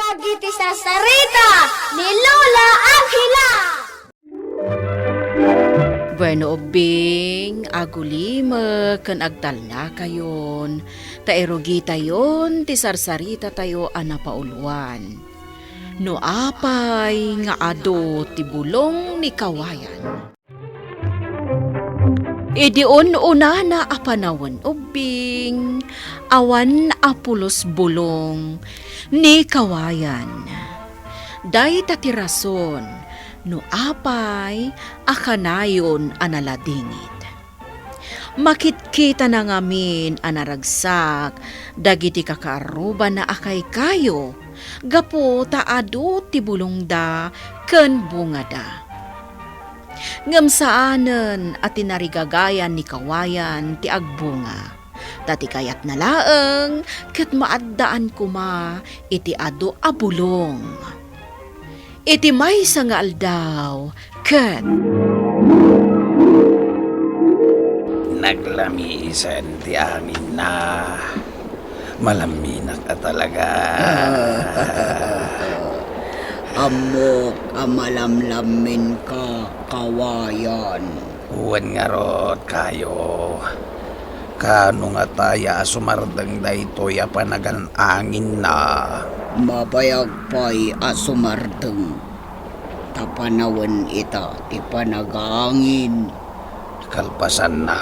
Dagiti sasarita ni Lola Angela. Bueno, Bing, agulima ken agtalna kayon. Taerogi tayon, ti sarsarita tayo anapauluan. No apay nga ado ti bulong ni kawayan. Idion una na apanawan ubing, awan apulos bulong ni kawayan. Day tatirason, no apay akanayon analadingit. Makitkita na ngamin anaragsak, dagiti kakaaruban na akay kayo, gapo taado ti bulong da ken bunga da. Ngem saanen at tinarigagayan ni kawayan ti agbunga. Tati kayat na laeng ket maaddaan kuma iti ado abulong. Iti maysa nga aldaw ket naglamisan ti amin na malaminak ka talaga. Amok amalamlamin ka, kawayan. Uwan nga rot kayo. Kano nga taya sumardang da ito ya panagan angin na. Mabayag pa'y asumardeng. Tapanawan ita, ti panagangin. Kalpasan na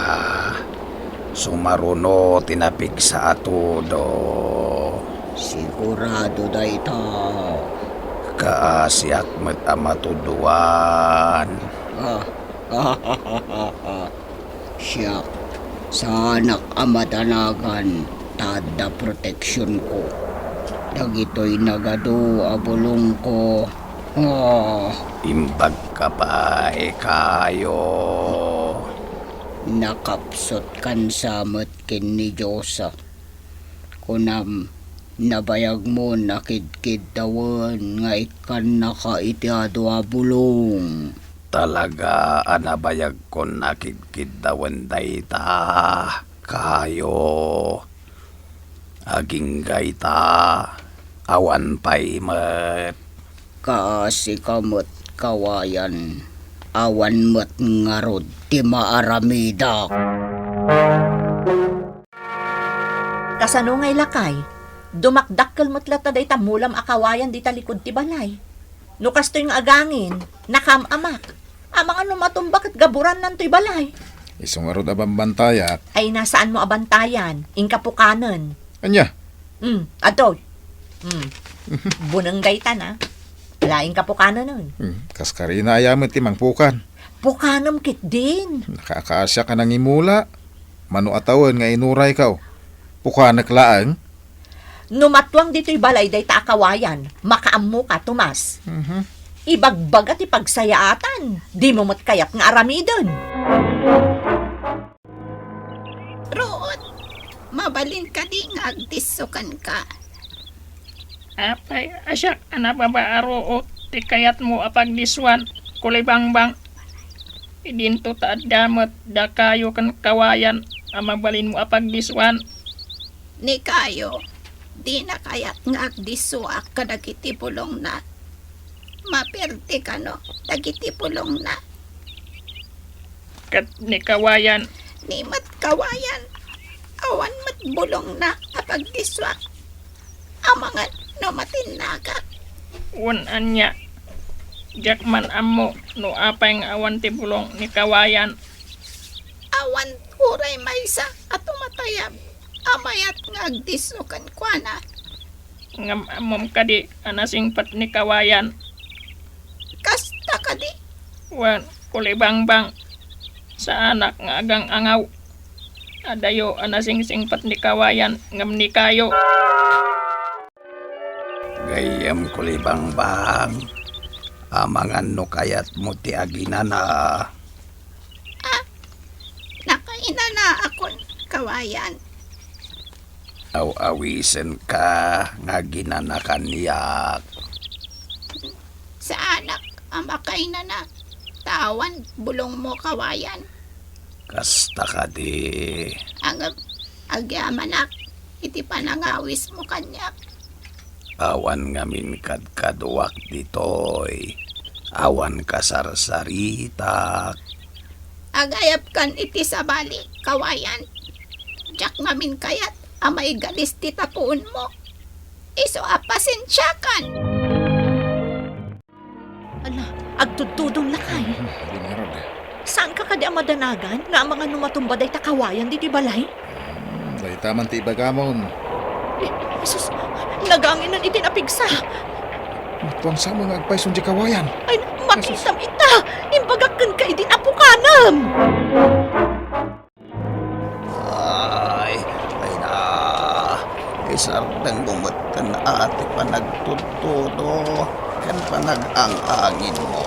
sumaruno tinapig sa atudo. Sigurado da ita. Kaasiak met amatuduan. Siya, sa anak amadanagan, tada proteksyon ko. Dagito'y nagado abulong ko. Imbag ka pa kayo. Nakapsot kan samot kin ni Diyosa. Kunam, nabayag mo nakidkid dawan nga ikan nakaitiado abulong. Talaga anabayag ko nakikitawen dayta kayo. Aging gayta awan pa'y met. Kaasi kamot kawayan, awan met ngarod ti maaramida. Kasano ngay lakay? Dumakdakkel mo't day tamulam akawayan di talikod ti balay. No kastoy nga agangin, nakamamak. Amang ano matumbak at gaburan nan to'y balay. Isungarod abang bantayat. Ay nasaan mo abantayan? Ingkapukanan. Anya? Ato. Bunang gaytan ha. Laing kapukanan nun. Kaskarina ayamet ti mangpukan. Pukanam kit din. Nakakaasya ka nang imula. Mano atawan nga inuray ka. Pukanak laang. Numatwang dito'y balay day ta akawayan. Makaammo ka, Tomas. Ibagbag at ipagsayaatan. Di mo matkayap nga aramidon. Root, mabalin ka di nga agdisukan ka. Apay, asyak, anababaaro o ti kayat mo apagdiswan, kulibangbang. Idinto ta damot, da kayo kan kawayan, amabalin mo apagdiswan. Ni kayo, di na kayat nga agdisuak ka dagiti pulong na. Maperte ka no, dagiti pulong na. Kat ni kawayan, Ni mat kawayan, awan mat bulong na apagdisuak. Amangan no matinagak. un anya. Jakman amo, no apay nga awan ti bulong ni kawayan. Awan uray maysa at umatayab. Amayat nga agdisukan kwa na. Ngam amom kadi, anasing pat ni kawayan. Kasta ka di. Wan, kulibangbang. Sa anak nga agang angaw. Adayo, anasing pat ni kawayan, ngam ni kayo. Gayam kulibangbang. Amangan no kayat mo ti aginana. Nakaina na akon kawayan. Awisen ka nga ginanakan niyak. Sa anak, amakay na. Tawan, bulong mo kawayan. Kasta ka di. Ang agyamanak, iti panangawis mo kanyak. Awan ngamin kadkaduwak ditoy. Awan kasarsaritak. Agayap kan iti sa bali, kawayan. Jak ngamin kayat, amay galis ti tapuon mo. Iso apasensyakan. Ala, agtudtudong lakay. Di narod. Saan ka kadi ang madanagan nga ang mga numatumba day takawayan di balay? Dahil taman ti ibagamon. Jesus, nagangin ng itinapigsa. Matuang sa mga agpaisun di kawayan. Ay, makitam ita! Imbagakan ka idin apukanam! Ay na. Isardang bumatan ati panagtutudo. Kan panag-ang-angin mo.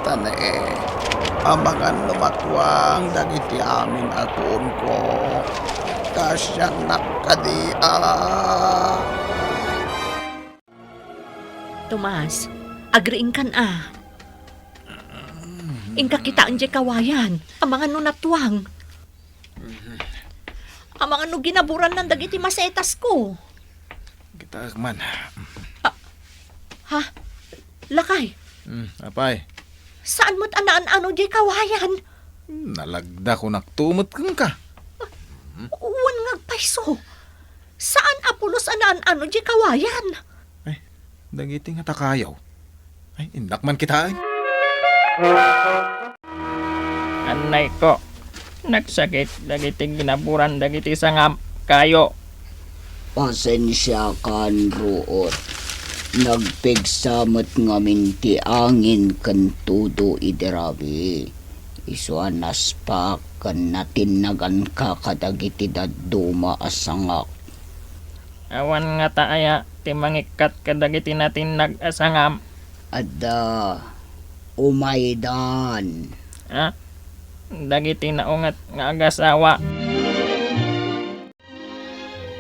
Tane, amangan lumatwang dagiti amin atun ko. Kasyang nakadia. Tomas, agriing kan Ingka kita ang kawayan, ang mga nunatwang. Ang mga ginaburan ng dagiti masetas ko. Kita man. Ha? Lakay, Apay, saan mo't anaan-ano di kawayan? nalagda ko naktumot kang ka. Uwan nga paiso. Saan apulos anaan-ano di kawayan? Dagiti nga takayaw. Ay, indak man kita ay. Anay ko, nagsakit dagiti ginaburan dagiti sangam kayo. Pasensya kan ruot. Nagpigsamot ngamin ti angin kan tudo iderabi. Isuanas pa kan natin nagan kakadagiti daduma asangak. Awan nga taaya, timangikat kadagiti natin nag-asangam. Ada umaydan. Ha? Dagiti naungat nga agasawa.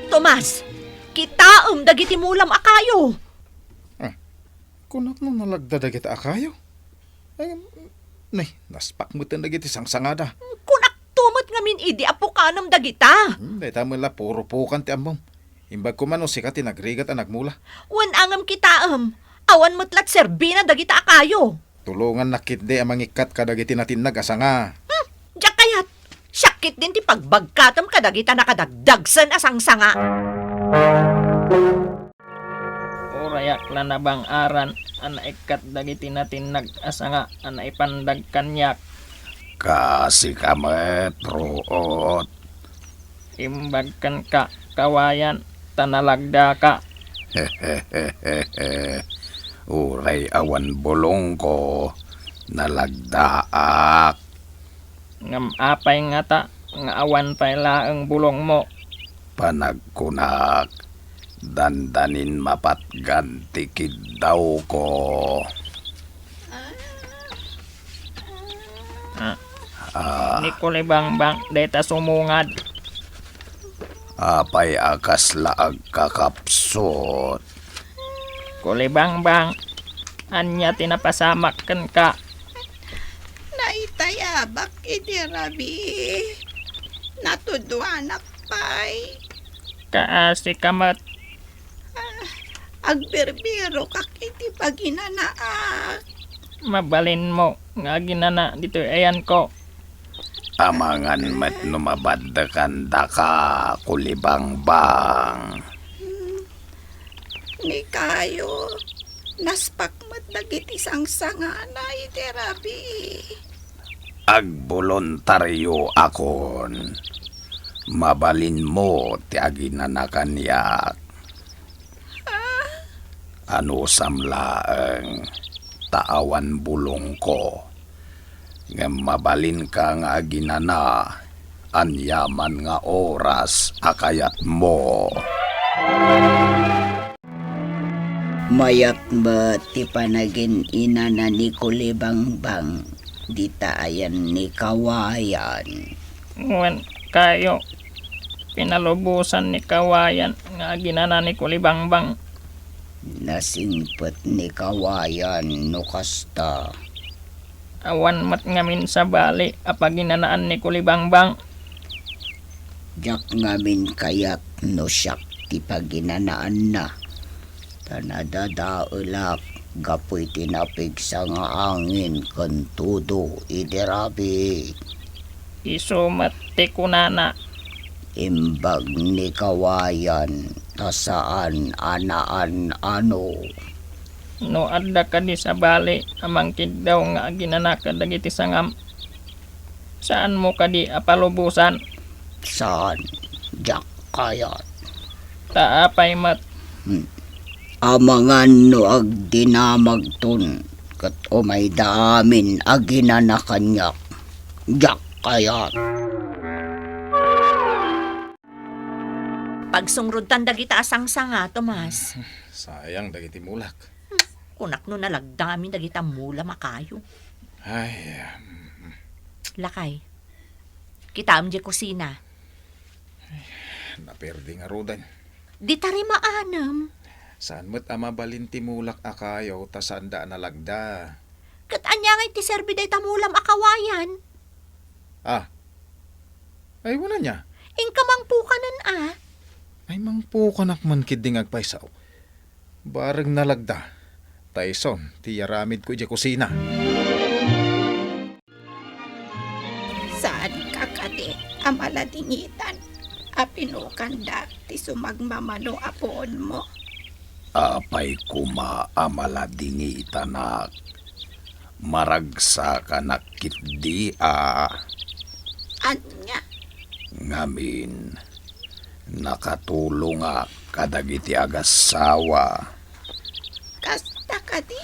Tomas, kita dagiti mulam akayo. Kunak no nalagda kita akayo. Ay, nay, naspak mo tan dagiti sangsangada. Kunak tumot nga min idi apukanam dagita. Dahil tamo la puro pukan ti amom. Imbag ko man o sikat tinagrigat ang nagmula. Wan angam kita awan mutlat serbina dagita akayo. Tulungan nakitde ang mangikat kadagiti natin nagasanga. Diyak kayat, syakit din ti pagbagkatam kadagita nakadagdagsan asangsanga. Urayak lanabang aran, anaikat dagiti natin nag-asanga, anaipandag kanyak. Kasi kamet, ruot. Imbagkan ka, kawayan, tanalagda ka. Uray awan bulong ko. Nalagdaak. Ngam apay nga ta, nga awan pay laeng bulong mo. Panagkunak. Dandanin mapat gantikid daw ko. Nikuli bang deta sumungad. Apay akas laag kakapsot. Kuli bang anya tinapasamak kan ka. Naitayabak iti rabi. Natudwanak pay. Kaasi kamat. Agbirbiro kak iti paginanaak. Mabalin mo, nga ginana dito ayan ko. Amangan met numabaddakan daka kulibang-bang. Ni kayo, naspakmat dagiti sangsangana iti rabi. Agbolontaryo akon. Mabalin mo ti aginanakan yak. Ano samlaeng taawan bulong ko. Nga mabalin ka nga aginana, anyaman nga oras akayat mo. Mayat ba ti panagin ina na ni Kulibangbang, di taayan ni kawayan. Nguwen kayo, pinalubusan ni kawayan, nga ginana ni Kulibangbang. Nasingpet ni kawayan no kasta. Awan mat ngamin sa bali, apaginanaan ni Kulibangbang. Jak ngamin kayat no siyak ti paginanaan na. Tanadadaulak gapoy tinapig sa nga angin kan tudo idirabi. Isumat ti kunana. Imbag ni kawayan tasaan anaan ano. No adda ka di sa bali amangkid daw nga ginanakan dagiti sangam. Saan mo ka di apalubusan? Saan? Jak kayat. Taapay mat. Amangan no ag dinamagton kat umay daamin ag ginanakanyak. Jak kayat. Pagsungrod tan dagita asang sanga, Tomas. Sayang dagiti mulak. Kunak no nalagdamin dagita mula makayo. Ay, Lakay. Kita am di kusina. naperdi nga rodan. Di tari maanam. Saan mo't ama balinti mulak akayo tasanda na lagda. Kat anya nga iti serbi day tamulam akawayan. Ah, ay wala niya. Ingkamang pukanan Ay mangpo kanak man kiding agpaisaw. Bareng nalagda. Tyson, tiyaramid ko iti kusina. Saan ka kadi amaladingitan? Apinukan da ti sumagmamano apoon mo. Apay kuma amaladingi tanak. Maragsa ka nakitdi Anya? ngamin. Nakatulong kadagiti agasawa. Kasta kadi?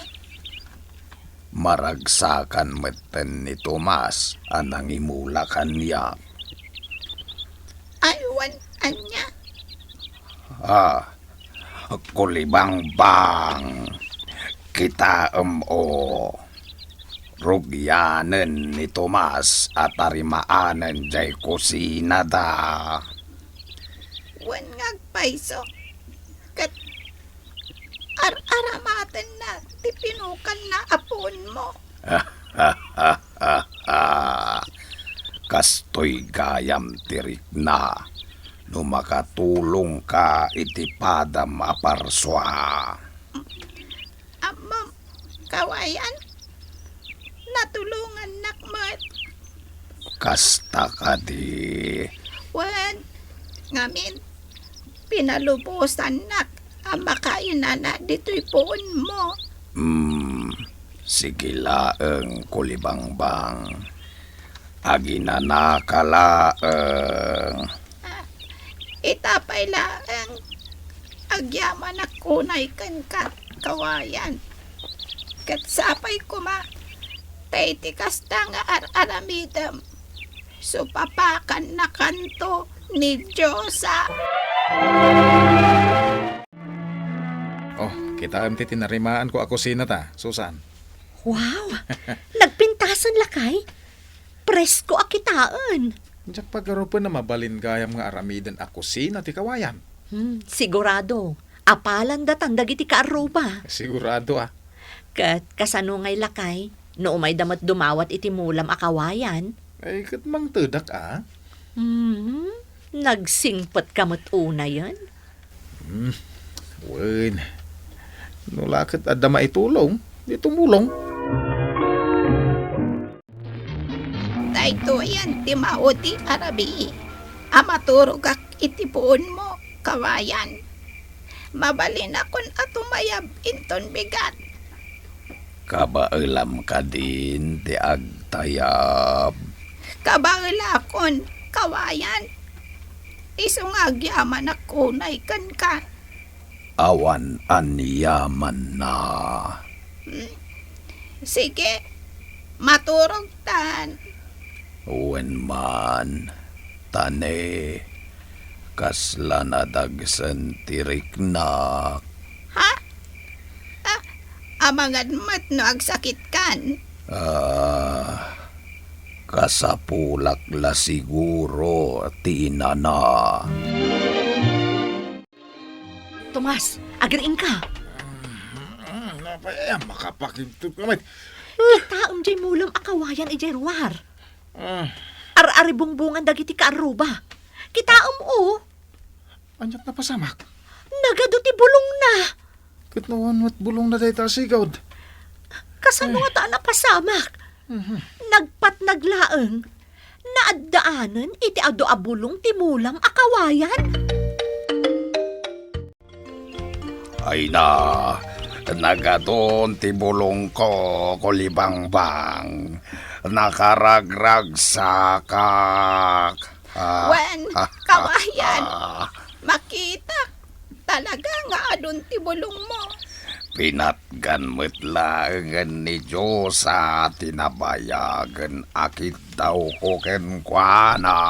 Maragsakan meten ni Tomas anang imula kanya. Aywan anya? Kulibang bang kita rugyanen ni Tomas at arimaanen jay kusina da. Wan ngagpaiso. Kat aramatan na ti pinukan na apoon mo. Kastoy gayam tirik na no makatulong ka iti padam aparswa. Amam, kawayan. Natulungan nakmat. Kasta ka di. Wan, ngamin, pinalubusan nak ang makainana dito'y poon mo. Sige laeng kulibangbang. Aginanakalaeng. Itapay laang agyaman na kunay kan ka, kawayan. Katsapay kuma, taitikas ta nga aramidam. So papakan na kanto ni Diyosa. Oh, kita am tinarimaan ko ako kusina ta, Susan. Wow! Nagpintasan lakay. Presko akitaan. Diyak pagarupan na mabalin gayam nga aramidan ako kusina ti kawayan. Sigurado. Apalan datang dagiti kaaruba. Sigurado Kat kasano ngay lakay, no umay damat dumawat iti mulam akawayan. Ay kat mang tedak Nagsingpot kamot una yan. Wen. Nulakit adda maitulong, di tumulong. Dahito yan, ti maoti arabi. Amaturog ak itipuon mo, kawayan. Mabalin akon atumayab inton bigat. Kabailam ka din ti agtayab. Kabaila akon, kawayan. Isungagyaman ako na ikan ka. Awan anyaman na. Sige, maturog tan. Wen man, tane, kasla na dagsan tirik na. Ha? Amangad mat no agsakit kan. Kasapulak la siguro tinana. Tomas, agriin ka. Makapakintut naman. Taom jay mulam akawayan ijerwar. Ar-ari bungbungan dagiti kaaruba. Kitaom o. Anyak na pasamak. Nagado ti bulong na. Katnawan mat bulong na day tasigod. Kasano nga ta napasamak? Nagpat naglaeng, naaddaanan iti ado abulong timulam akawayan. Ay na, nagadon ti bulong ko, kulibangbang. Nakaragrag sakak. Wen, kawayan, makita talaga nga adun ti bulong mo. Pinatgan mo't langan ni Diyos sa tinabayagan akit daw ko kenkwana.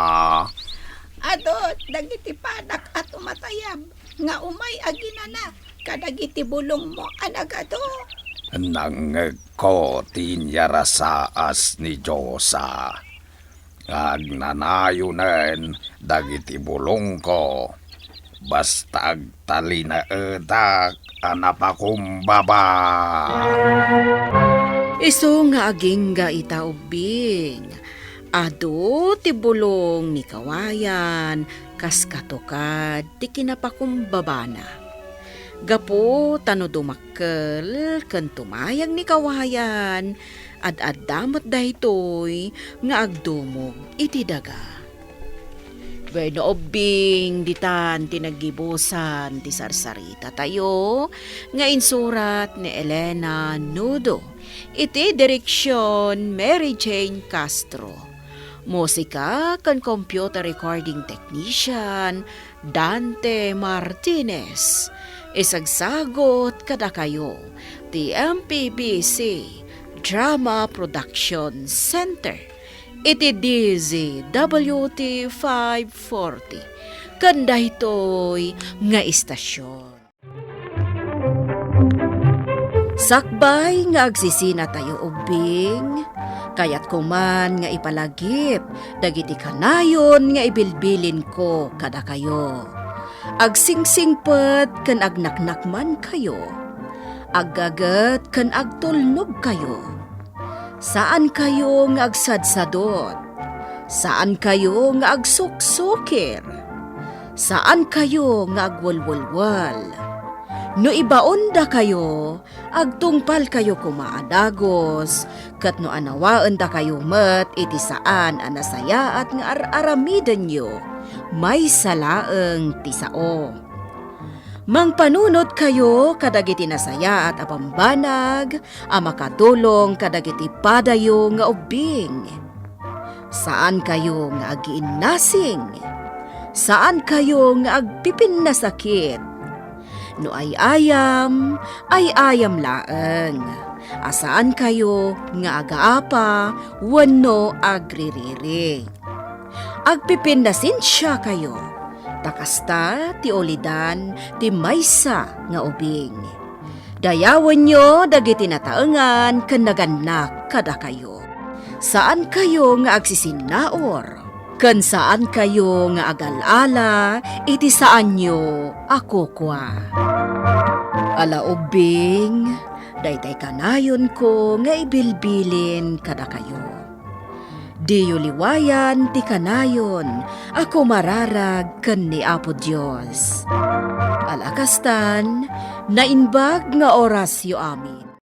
Adot, dagiti panak at umatayab, nga umay aginana, kadagiti bulong mo anagado. Nangeg ko tinyara saas ni Diyosa. Agnanayunan dagiti bulong ko. Basta agtali na edak anapakumbaba. Isu nga aging ga itaubing. Ado ti bulong ni kawayan kas katukad ti kinapakumbabana. Gapo tano dumakkel ken tumayag ni kawayan ad damot daytoy nga agdumog iti daga. Bueno, obing ditan tinagibusan ti sarsarita tayo nga insurat ni Elena Nudo. Iti direksyon Mary Jane Castro. Musika kan computer recording technician Dante Martinez. Isagsagot kada kayo ti MPBC Drama Production Center. Iti DZWT 540. Kanda ito'y nga istasyon. Sakbay nga agsisina tayo ubing, kayat kuman nga ipalagip, dagiti kanayon nga ibilbilin ko kada kayo. Agsingsingpet kan agnaknakman kayo, aggagat kan agtulnog kayo. Saan kayo nga agsadsadot? Saan kayo nga agsuksukir? Saan kayo nga agwalwalwal? No ibaon da kayo, agtungpal kayo kumaadagos, kat no anawaan da kayo met iti saan anasaya at nga aramiden nyo, may salaeng tisao. Mangpanunot kayo kadagiti nasaya at apambanag, makatulong kadagiti padayo nga ubing. Saan kayo nga agiinnasing? Saan kayo nga agpipin na sakit? No ay ayam laeng. Asaan kayo nga agaapa, wano agririri. Agpipin na sinsya kayo. Takasta ti olidan ti maysa nga ubing. Dayawan nyo dagiti nataengan ken naganak kada kayo. Saan kayo nga agsisinaor? Ken saan kayo nga agalala iti saan nyo ako kwa. Ala ubing, daytay kanayon ko nga ibilbilin kada kayo. Diyo liwayan ti kanayon, ako mararag ken ni Apo Dios. Alakastan, nainbag nga orasyo amin.